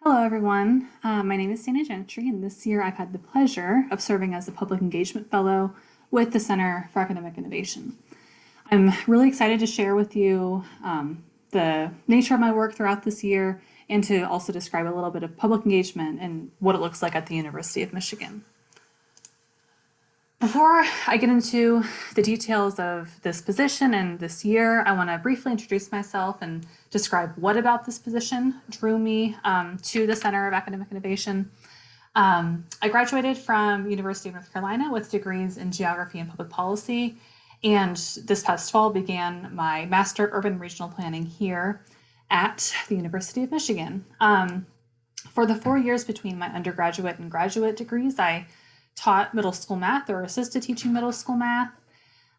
Hello, everyone. My name is Dana Gentry, and this year I've had the pleasure of serving as a Public Engagement Fellow with the Center for Academic Innovation. I'm really excited to share with you the nature of my work throughout this year and to also describe a little bit of public engagement and what it looks like at the University of Michigan. Before I get into the details of this position and this year, I want to briefly introduce myself and describe what about this position drew me to the Center of Academic Innovation. I graduated from University of North Carolina with degrees in geography and public policy, and this past fall began my Master of Urban Regional Planning here at the University of Michigan. For the 4 years between my undergraduate and graduate degrees, I taught middle school math or assisted teaching middle school math.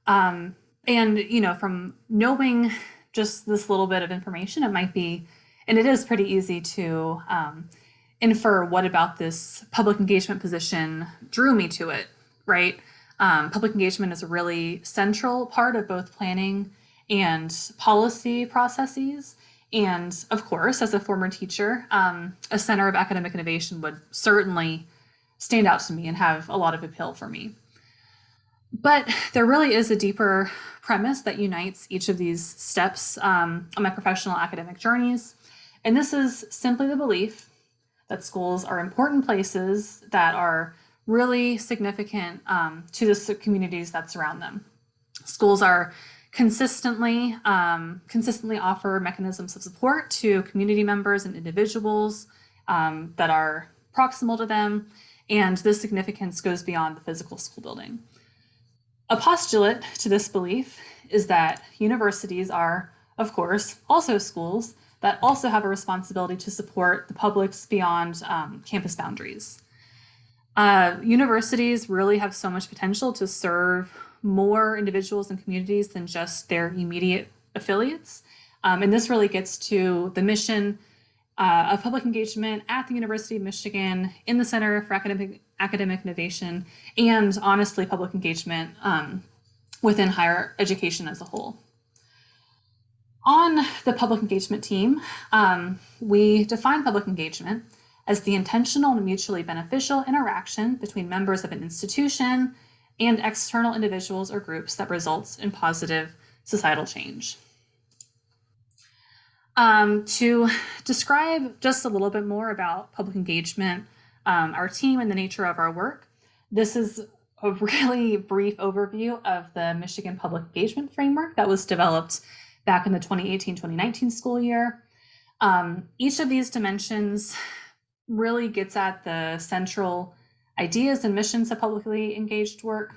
And, from knowing just this little bit of information, it might be, and it is pretty easy to infer what about this public engagement position drew me to it, right? Public engagement is a really central part of both planning and policy processes. And of course, as a former teacher, a Center of Academic Innovation would certainly stand out to me and have a lot of appeal for me. But there really is a deeper premise that unites each of these steps on my professional academic journeys. And this is simply the belief that schools are important places that are really significant to the communities that surround them. Schools are consistently offer mechanisms of support to community members and individuals that are proximal to them. And this significance goes beyond the physical school building. A postulate to this belief is that universities are, of course, also schools that also have a responsibility to support the publics beyond campus boundaries. Universities really have so much potential to serve more individuals and communities than just their immediate affiliates. And this really gets to the mission of public engagement at the University of Michigan, in the Center for Academic Innovation, and honestly, public engagement within higher education as a whole. On the public engagement team, we define public engagement as the intentional and mutually beneficial interaction between members of an institution and external individuals or groups that results in positive societal change. To describe just a little bit more about public engagement, our team and the nature of our work, this is a really brief overview of the Michigan Public Engagement Framework that was developed back in the 2018-2019 school year. Each of these dimensions really gets at the central ideas and missions of publicly engaged work.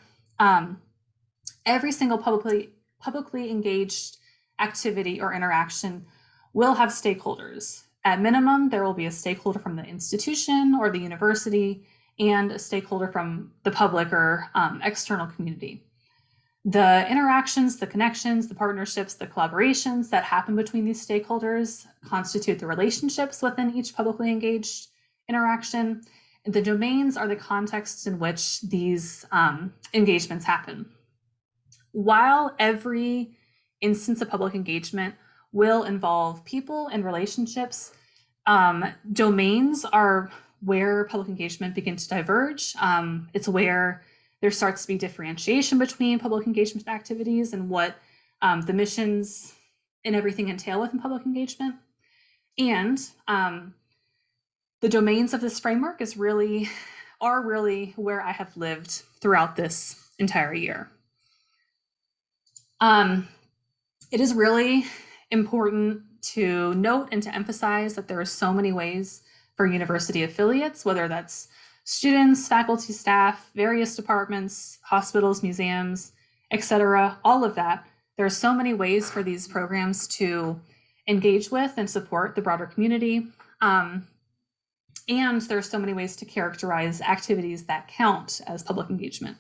Every single publicly engaged activity or interaction will have stakeholders. At minimum, there will be a stakeholder from the institution or the university and a stakeholder from the public or external community. The interactions, the connections, the partnerships, the collaborations that happen between these stakeholders constitute the relationships within each publicly engaged interaction. And the domains are the contexts in which these engagements happen. While every instance of public engagement will involve people and relationships, domains are where public engagement begins to diverge. It's where there starts to be differentiation between public engagement activities and what the missions and everything entail within public engagement. And the domains of this framework are really where I have lived throughout this entire year. It is really important to note and to emphasize that there are so many ways for university affiliates, whether that's students, faculty, staff, various departments, hospitals, museums, etc., all of that. There are so many ways for these programs to engage with and support the broader community. And there are so many ways to characterize activities that count as public engagement.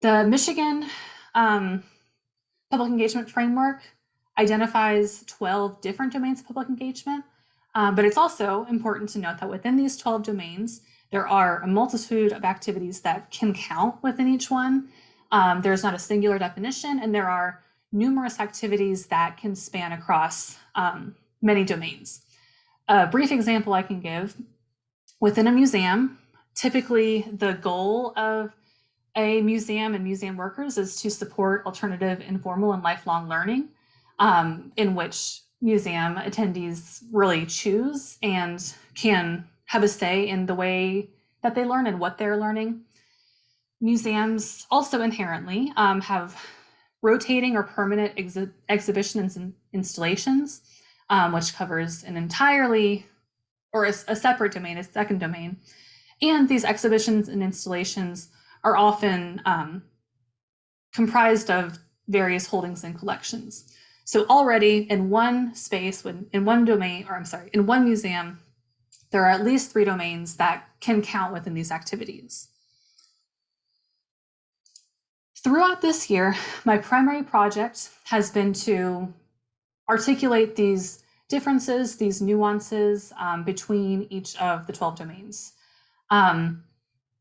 The Michigan Public Engagement Framework identifies 12 different domains of public engagement, but it's also important to note that within these 12 domains, there are a multitude of activities that can count within each one. There's not a singular definition, and there are numerous activities that can span across many domains. A brief example I can give, within a museum, typically the goal of a museum and museum workers is to support alternative, informal, and lifelong learning, in which museum attendees really choose and can have a say in the way that they learn and what they're learning. Museums also inherently have rotating or permanent exhibitions and installations, which covers an entirely or a separate domain, a second domain. And these exhibitions and installations are often comprised of various holdings and collections. So already in one space, in one domain, or I'm sorry, in one museum, there are at least 3 domains that can count within these activities. Throughout this year, my primary project has been to articulate these differences, these nuances between each of the 12 domains.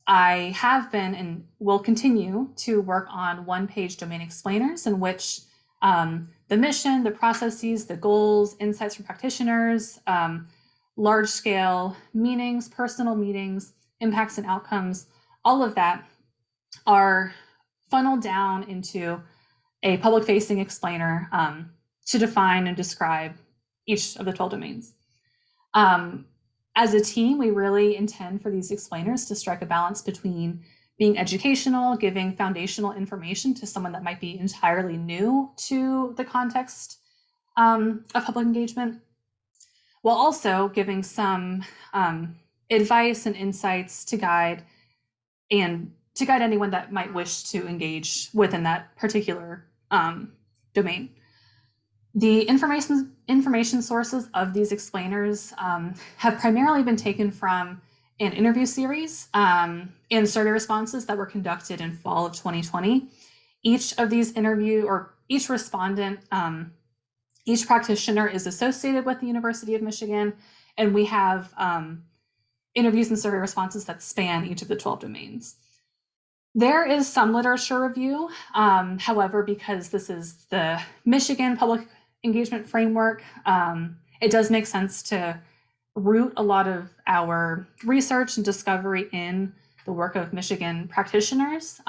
I have been and will continue to work on one-page domain explainers in which the mission, the processes, the goals, insights from practitioners, large-scale meanings, personal meetings, impacts and outcomes, all of that are funneled down into a public-facing explainer to define and describe each of the 12 domains. As a team, we really intend for these explainers to strike a balance between being educational, giving foundational information to someone that might be entirely new to the context of public engagement, while also giving some advice and insights to guide anyone that might wish to engage within that particular domain. The information sources of these explainers have primarily been taken from an interview series and survey responses that were conducted in fall of 2020. Each of these each respondent, each practitioner is associated with the University of Michigan, and we have interviews and survey responses that span each of the 12 domains. There is some literature review, however, because this is the Michigan Public Engagement Framework, it does make sense to root a lot of our research and discovery in the work of Michigan practitioners,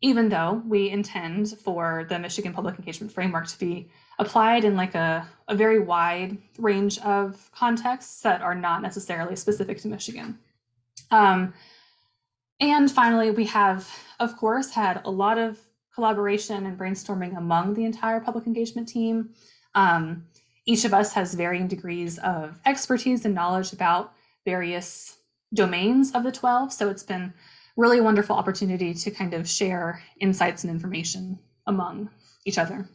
even though we intend for the Michigan Public Engagement Framework to be applied in like a very wide range of contexts that are not necessarily specific to Michigan. And finally, we have, of course, had a lot of collaboration and brainstorming among the entire public engagement team. Each of us has varying degrees of expertise and knowledge about various domains of the 12. So it's been really a wonderful opportunity to kind of share insights and information among each other.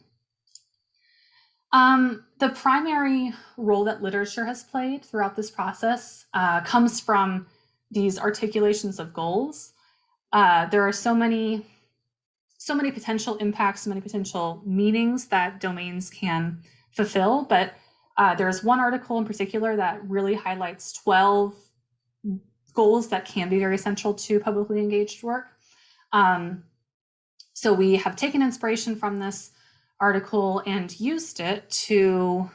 The primary role that literature has played throughout this process comes from these articulations of goals. There are so many potential impacts, so many potential meanings that domains can fulfill, but there's one article in particular that really highlights 12 goals that can be very central to publicly engaged work. So we have taken inspiration from this article and used it to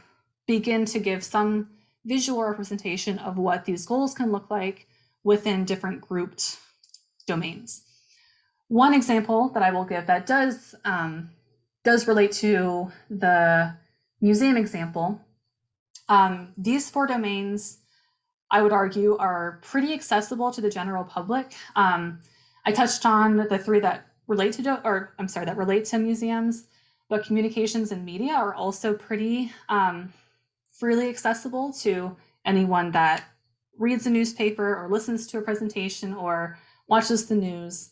begin to give some visual representation of what these goals can look like within different grouped domains. One example that I will give that does relate to the museum example. These 4 domains, I would argue, are pretty accessible to the general public. I touched on the 3 that relate to museums, but communications and media are also pretty freely accessible to anyone that reads a newspaper or listens to a presentation or watches the news.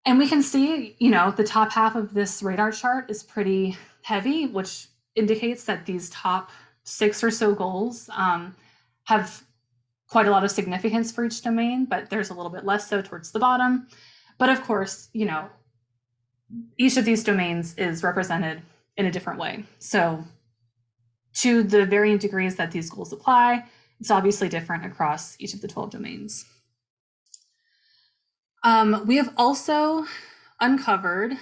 And we can see, the top half of this radar chart is pretty heavy, which indicates that these top 6 or so goals have quite a lot of significance for each domain, but there's a little bit less so towards the bottom. But of course, each of these domains is represented in a different way. So to the varying degrees that these goals apply, it's obviously different across each of the 12 domains. We have also uncovered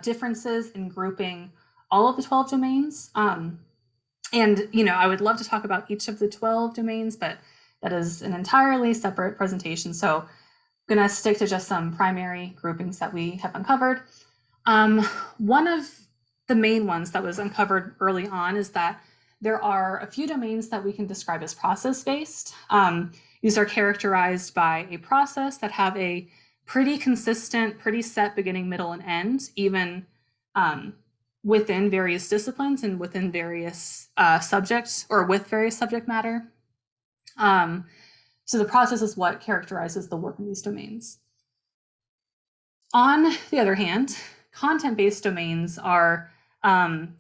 differences in grouping all of the 12 domains. And, I would love to talk about each of the 12 domains, but that is an entirely separate presentation. So I'm going to stick to just some primary groupings that we have uncovered. One of the main ones that was uncovered early on is that there are a few domains that we can describe as process-based. These are characterized by a process that have a pretty consistent, pretty set beginning, middle, and end, even within various disciplines and within various subjects or with various subject matter. So the process is what characterizes the work in these domains. On the other hand, content-based domains are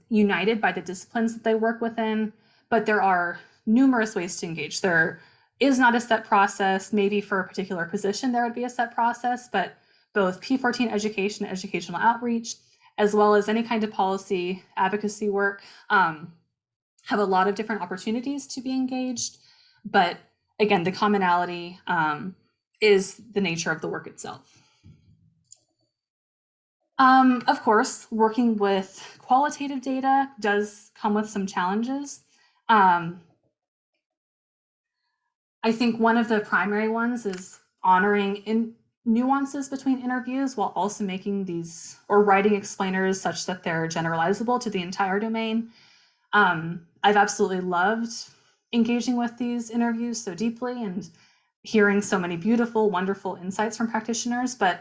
united by the disciplines that they work within, but there are numerous ways to engage. There is not a set process. Maybe for a particular position, there would be a set process, but both P14 education, educational outreach, as well as any kind of policy advocacy work have a lot of different opportunities to be engaged. But again, the commonality is the nature of the work itself. Of course, working with qualitative data does come with some challenges. I think one of the primary ones is honoring nuances between interviews while also making these or writing explainers such that they're generalizable to the entire domain. I've absolutely loved engaging with these interviews so deeply and hearing so many beautiful, wonderful insights from practitioners. But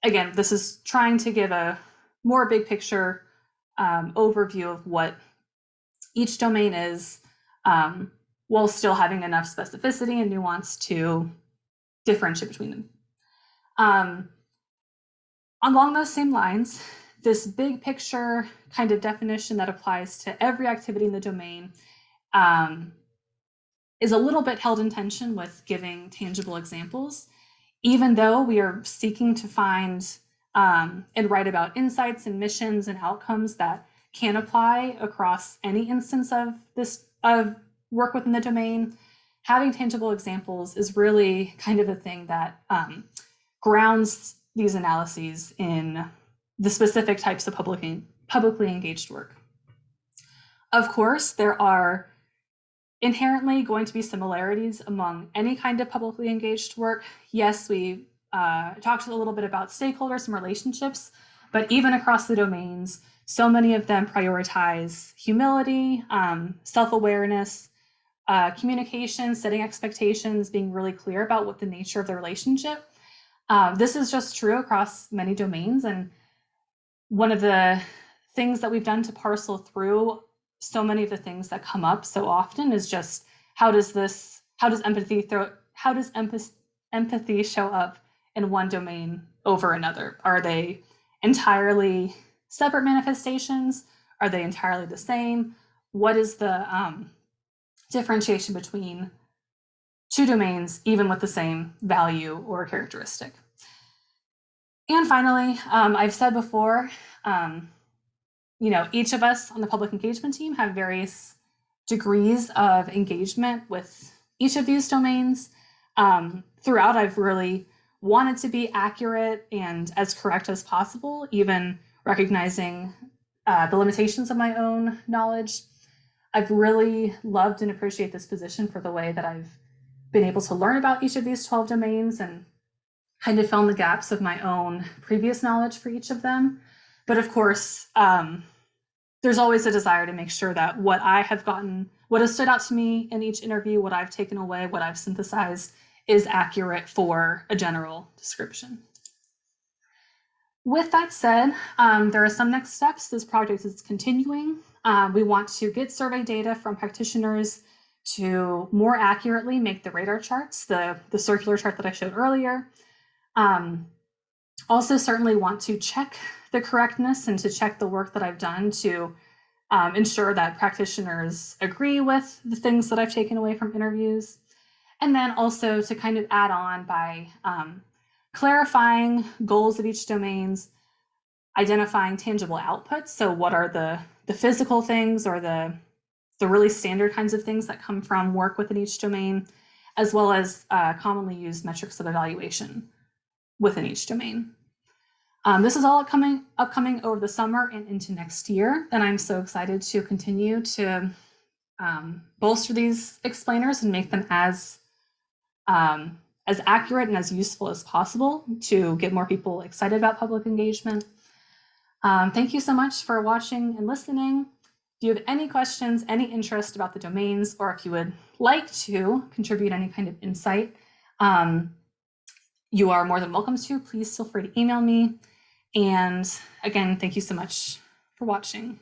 again, this is trying to give a more big picture overview of what each domain is, while still having enough specificity and nuance to differentiate between them. Along those same lines, this big picture kind of definition that applies to every activity in the domain is a little bit held in tension with giving tangible examples, even though we are seeking to find and write about insights and missions and outcomes that can apply across any instance of this work within the domain. Having tangible examples is really kind of a thing that grounds these analyses in the specific types of publicly engaged work. Of course, there are inherently going to be similarities among any kind of publicly engaged work. Yes, we talked a little bit about stakeholders and relationships, but even across the domains, so many of them prioritize humility, self-awareness, communication, setting expectations, being really clear about what the nature of the relationship. This is just true across many domains. And one of the things that we've done to parcel through so many of the things that come up so often is just how does empathy show up in one domain over another? Are they entirely separate manifestations? Are they entirely the same? What is the differentiation between two domains, even with the same value or characteristic? And finally, I've said before, each of us on the public engagement team have various degrees of engagement with each of these domains. Throughout, I've really wanted to be accurate and as correct as possible, even recognizing the limitations of my own knowledge. I've really loved and appreciate this position for the way that I've been able to learn about each of these 12 domains and kind of fill in the gaps of my own previous knowledge for each of them. But of course, there's always a desire to make sure that what has stood out to me in each interview, what I've taken away, what I've synthesized is accurate for a general description. With that said, there are some next steps. This project is continuing. We want to get survey data from practitioners to more accurately make the radar charts, the circular chart that I showed earlier. Also certainly want to check the correctness and to check the work that I've done to ensure that practitioners agree with the things that I've taken away from interviews. And then also to kind of add on by clarifying goals of each domains, identifying tangible outputs. So what are the physical things or the really standard kinds of things that come from work within each domain, as well as commonly used metrics of evaluation within each domain. This is all upcoming over the summer and into next year, and I'm so excited to continue to bolster these explainers and make them as accurate and as useful as possible to get more people excited about public engagement. Thank you so much for watching and listening. If you have any questions, any interest about the domains, or if you would like to contribute any kind of insight, you are more than welcome to. Please feel free to email me. And again, thank you so much for watching.